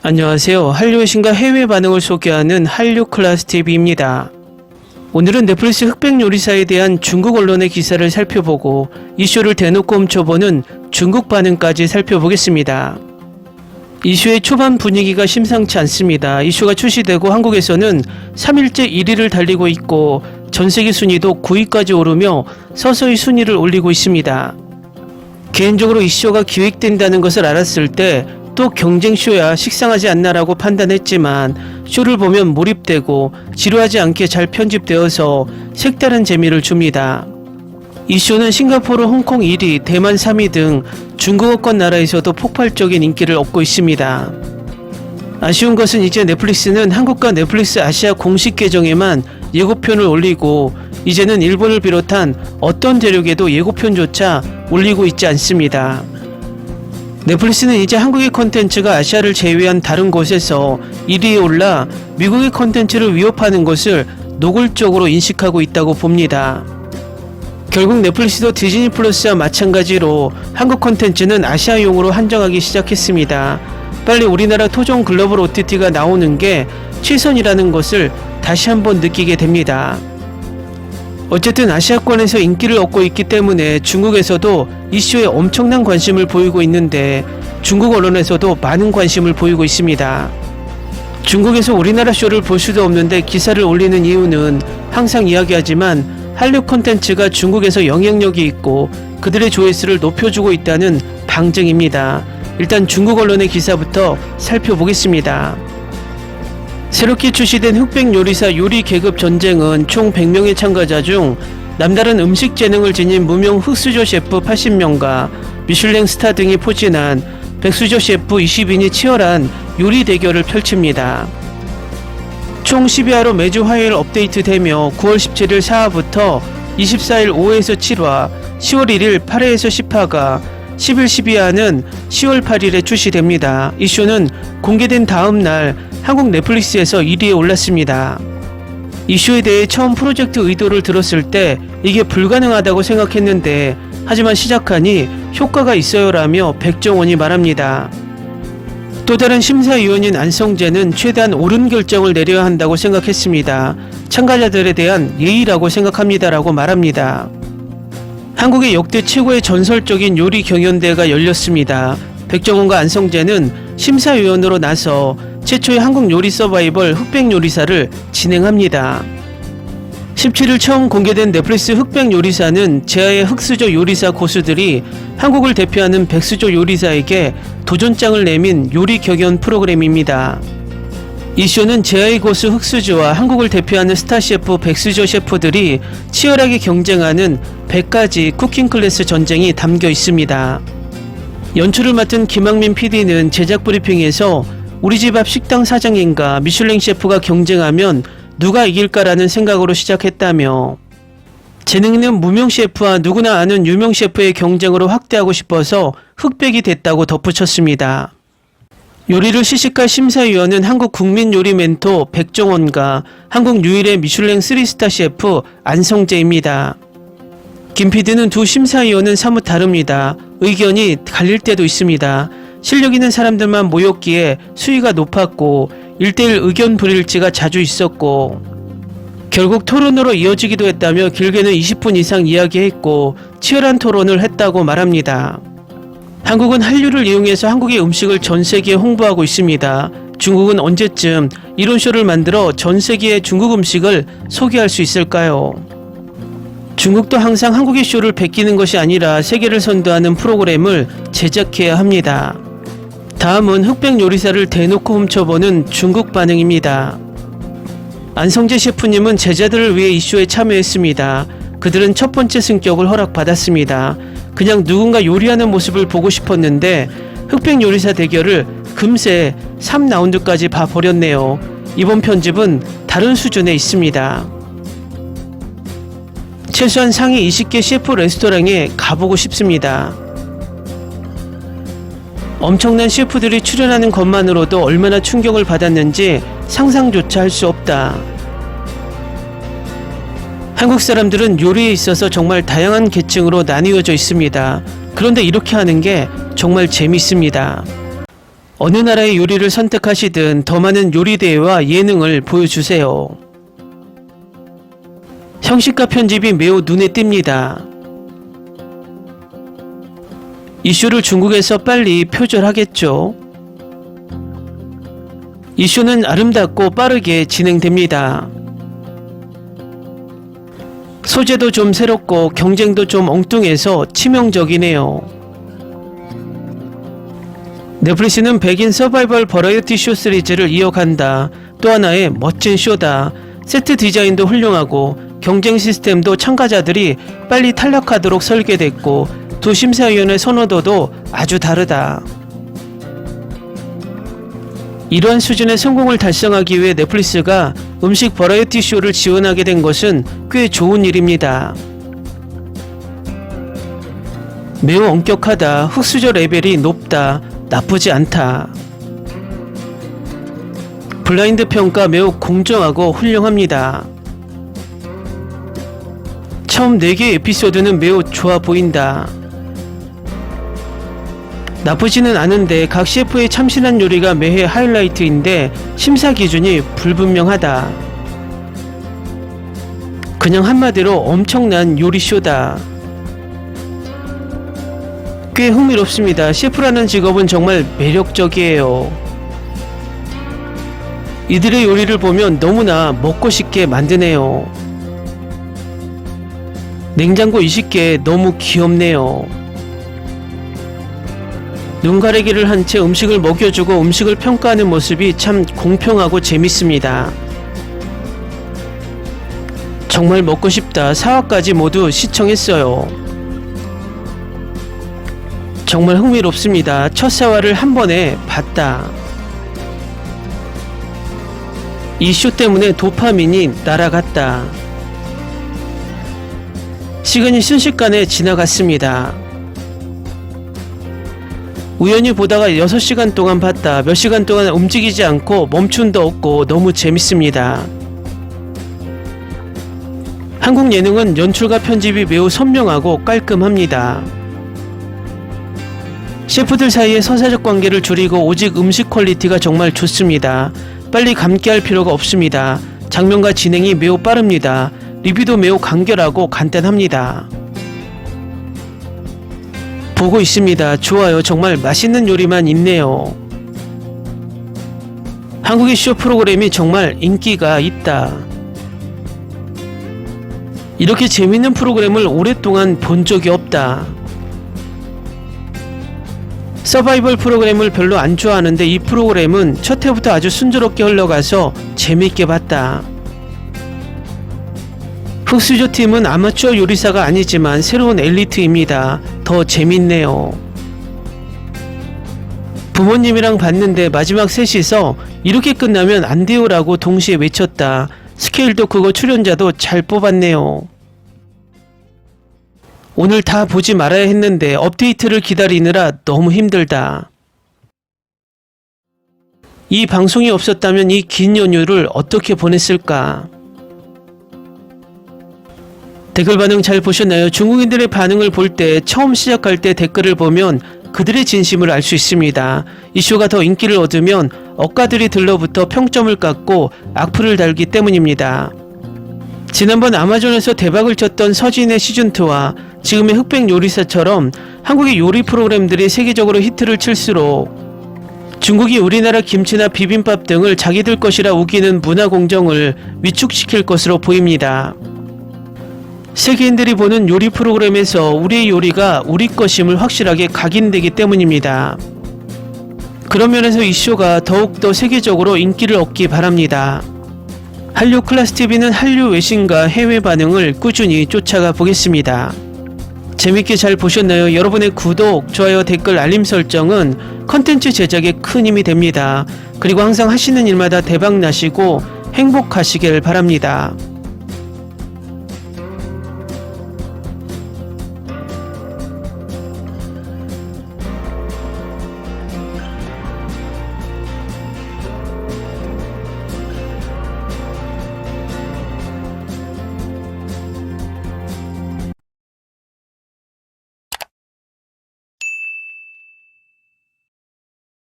안녕하세요. 한류의 신과 해외 반응을 소개하는 한류클래스TV입니다. 오늘은 넷플릭스 흑백 요리사에 대한 중국 언론의 기사를 살펴보고 이슈를 대놓고 훔쳐보는 중국 반응까지 살펴보겠습니다. 이슈의 초반 분위기가 심상치 않습니다. 이슈가 출시되고 한국에서는 3일째 1위를 달리고 있고 전세계 순위도 9위까지 오르며 서서히 순위를 올리고 있습니다. 개인적으로 이 쇼가 기획된다는 것을 알았을 때 또 경쟁쇼야 식상하지 않나라고 판단했지만 쇼를 보면 몰입되고 지루하지 않게 잘 편집되어서 색다른 재미를 줍니다. 이 쇼는 싱가포르, 홍콩 1위, 대만 3위 등 중국어권 나라에서도 폭발적인 인기를 얻고 있습니다. 아쉬운 것은 이제 넷플릭스는 한국과 넷플릭스 아시아 공식 계정에만 예고편을 올리고 이제는 일본을 비롯한 어떤 대륙에도 예고편조차 올리고 있지 않습니다. 넷플릭스는 이제 한국의 콘텐츠가 아시아를 제외한 다른 곳에서 1위에 올라 미국의 콘텐츠를 위협하는 것을 노골적으로 인식하고 있다고 봅니다. 결국 넷플릭스도 디즈니 플러스와 마찬가지로 한국 콘텐츠는 아시아용으로 한정하기 시작했습니다. 빨리 우리나라 토종 글로벌 OTT가 나오는 게 최선이라는 것을 다시 한번 느끼게 됩니다. 어쨌든 아시아권에서 인기를 얻고 있기 때문에 중국에서도 이슈에 엄청난 관심을 보이고 있는데 중국 언론에서도 많은 관심을 보이고 있습니다. 중국에서 우리나라 쇼를 볼 수도 없는데 기사를 올리는 이유는 항상 이야기하지만 한류 콘텐츠가 중국에서 영향력이 있고 그들의 조회수를 높여주고 있다는 방증입니다. 일단 중국 언론의 기사부터 살펴보겠습니다. 새롭게 출시된 흑백 요리사 요리 계급 전쟁은 총 100명의 참가자 중 남다른 음식 재능을 지닌 무명 흑수저 셰프 80명과 미슐랭 스타 등이 포진한 백수저 셰프 20인이 치열한 요리 대결을 펼칩니다. 총 12화로 매주 화요일 업데이트되며 9월 17일 4화부터 24일 5회에서 7화, 10월 1일 8회에서 10화가 10일 12화는 10월 8일에 출시됩니다. 이 쇼는 공개된 다음 날 한국 넷플릭스에서 1위에 올랐습니다. 이 쇼에 대해 처음 프로젝트 의도를 들었을 때 이게 불가능하다고 생각했는데 하지만 시작하니 효과가 있어요라며 백종원이 말합니다. 또 다른 심사위원인 안성재는 최대한 옳은 결정을 내려야 한다고 생각했습니다. 참가자들에 대한 예의라고 생각합니다라고 말합니다. 한국의 역대 최고의 전설적인 요리 경연대회가 열렸습니다. 백종원과 안성재는 심사위원으로 나서 최초의 한국 요리 서바이벌 흑백 요리사를 진행합니다. 17일 처음 공개된 넷플릭스 흑백 요리사는 제아의 흑수저 요리사 고수들이 한국을 대표하는 백수저 요리사에게 도전장을 내민 요리 경연 프로그램입니다. 이 쇼는 제아의 고수 흑수저와 한국을 대표하는 스타 셰프 백수저 셰프들이 치열하게 경쟁하는 100가지 쿠킹 클래스 전쟁이 담겨 있습니다. 연출을 맡은 김학민 PD는 제작 브리핑에서 우리 집 앞 식당 사장님과 미슐랭 셰프가 경쟁하면 누가 이길까라는 생각으로 시작했다며 재능 있는 무명 셰프와 누구나 아는 유명 셰프의 경쟁으로 확대하고 싶어서 흑백이 됐다고 덧붙였습니다. 요리를 시식할 심사위원은 한국 국민 요리 멘토 백종원과 한국 유일의 미슐랭 3스타 셰프 안성재입니다. 김 PD는 두 심사위원은 사뭇 다릅니다. 의견이 갈릴 때도 있습니다. 실력 있는 사람들만 모였기에 수위가 높았고 1대1 의견 불일치가 자주 있었고 결국 토론으로 이어지기도 했다며 길게는 20분 이상 이야기했고 치열한 토론을 했다고 말합니다. 한국은 한류를 이용해서 한국의 음식을 전 세계에 홍보하고 있습니다. 중국은 언제쯤 이런 쇼를 만들어 전 세계의 중국 음식을 소개할 수 있을까요? 중국도 항상 한국의 쇼를 베끼는 것이 아니라 세계를 선도하는 프로그램을 제작해야 합니다. 다음은 흑백 요리사를 대놓고 훔쳐보는 중국 반응입니다. 안성재 셰프님은 제자들을 위해 이 쇼에 참여했습니다. 그들은 첫 번째 승격을 허락받았습니다. 그냥 누군가 요리하는 모습을 보고 싶었는데 흑백 요리사 대결을 금세 3라운드까지 봐버렸네요. 이번 편집은 다른 수준에 있습니다. 최소한 상위 20개 셰프 레스토랑에 가보고 싶습니다. 엄청난 셰프들이 출연하는 것만으로도 얼마나 충격을 받았는지 상상조차 할 수 없다. 한국 사람들은 요리에 있어서 정말 다양한 계층으로 나뉘어져 있습니다. 그런데 이렇게 하는 게 정말 재밌습니다. 어느 나라의 요리를 선택하시든 더 많은 요리 대회와 예능을 보여주세요. 형식과 편집이 매우 눈에 띕니다. 이슈를 중국에서 빨리 표절하겠죠. 이슈는 아름답고 빠르게 진행됩니다. 소재도 좀 새롭고 경쟁도 좀 엉뚱해서 치명적이네요. 넷플릭스는 백인 서바이벌 버라이어티 쇼 시리즈를 이어간다. 또 하나의 멋진 쇼다. 세트 디자인도 훌륭하고 경쟁 시스템도 참가자들이 빨리 탈락하도록 설계됐고 두 심사위원의 선호도도 아주 다르다. 이러한 수준의 성공을 달성하기 위해 넷플릭스가 음식 버라이어티 쇼를 지원하게 된 것은 꽤 좋은 일입니다. 매우 엄격하다. 흑수저 레벨이 높다. 나쁘지 않다. 블라인드 평가 매우 공정하고 훌륭합니다. 처음 4개의 에피소드는 매우 좋아 보인다. 나쁘지는 않은데 각 셰프의 참신한 요리가 매회 하이라이트인데 심사 기준이 불분명하다. 그냥 한마디로 엄청난 요리쇼다. 꽤 흥미롭습니다. 셰프라는 직업은 정말 매력적이에요. 이들의 요리를 보면 너무나 먹고 싶게 만드네요. 냉장고 20개 너무 귀엽네요. 눈 가리기를 한 채 음식을 먹여주고 음식을 평가하는 모습이 참 공평하고 재밌습니다. 정말 먹고 싶다. 4화까지 모두 시청했어요. 정말 흥미롭습니다. 첫 4화를 한 번에 봤다. 이 쇼 때문에 도파민이 날아갔다. 시간이 순식간에 지나갔습니다. 우연히 보다가 6시간 동안 봤다. 몇 시간 동안 움직이지 않고 멈춤도 없고 너무 재밌습니다. 한국 예능은 연출과 편집이 매우 선명하고 깔끔합니다. 셰프들 사이의 서사적 관계를 줄이고 오직 음식 퀄리티가 정말 좋습니다. 빨리 감기할 필요가 없습니다. 장면과 진행이 매우 빠릅니다. 리뷰도 매우 간결하고 간단합니다. 보고 있습니다. 좋아요. 정말 맛있는 요리만 있네요. 한국의 쇼 프로그램이 정말 인기가 있다. 이렇게 재밌는 프로그램을 오랫동안 본 적이 없다. 서바이벌 프로그램을 별로 안 좋아하는데 이 프로그램은 첫 회부터 아주 순조롭게 흘러가서 재밌게 봤다. 흑수저 팀은 아마추어 요리사가 아니지만 새로운 엘리트입니다. 더 재밌네요. 부모님이랑 봤는데 마지막 셋이서 이렇게 끝나면 안 돼요 라고 동시에 외쳤다. 스케일도 크고 출연자도 잘 뽑았네요. 오늘 다 보지 말아야 했는데 업데이트를 기다리느라 너무 힘들다. 이 방송이 없었다면 이 긴 연휴를 어떻게 보냈을까? 댓글 반응 잘 보셨나요? 중국인들의 반응을 볼 때 처음 시작할 때 댓글을 보면 그들의 진심을 알 수 있습니다. 이 쇼가 더 인기를 얻으면 억가들이 들러붙어 평점을 깎고 악플을 달기 때문입니다. 지난번 아마존에서 대박을 쳤던 서진의 시즌2와 지금의 흑백 요리사처럼 한국의 요리 프로그램들이 세계적으로 히트를 칠수록 중국이 우리나라 김치나 비빔밥 등을 자기들 것이라 우기는 문화 공정을 위축시킬 것으로 보입니다. 세계인들이 보는 요리 프로그램에서 우리의 요리가 우리 것임을 확실하게 각인되기 때문입니다. 그런 면에서 이 쇼가 더욱더 세계적으로 인기를 얻기 바랍니다. 한류 클래스TV는 한류 외신과 해외 반응을 꾸준히 쫓아가 보겠습니다. 재밌게 잘 보셨나요? 여러분의 구독, 좋아요, 댓글, 알림 설정은 컨텐츠 제작에 큰 힘이 됩니다. 그리고 항상 하시는 일마다 대박 나시고 행복하시길 바랍니다.